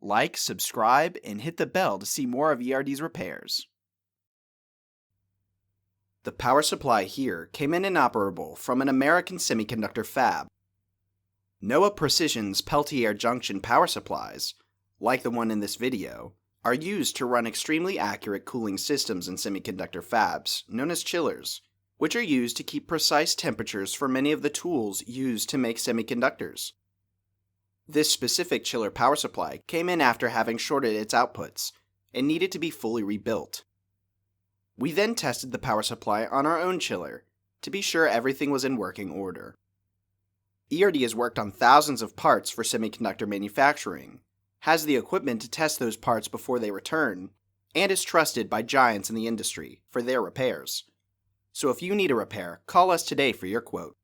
Like, subscribe, and hit the bell to see more of ERD's repairs. The power supply here came in inoperable from an American semiconductor fab. Noah Precision's Peltier junction power supplies, like the one in this video, are used to run extremely accurate cooling systems in semiconductor fabs, known as chillers, which are used to keep precise temperatures for many of the tools used to make semiconductors. This specific chiller power supply came in after having shorted its outputs and needed to be fully rebuilt. We then tested the power supply on our own chiller to be sure everything was in working order. ERD has worked on thousands of parts for semiconductor manufacturing, has the equipment to test those parts before they return, and is trusted by giants in the industry for their repairs. So if you need a repair, call us today for your quote.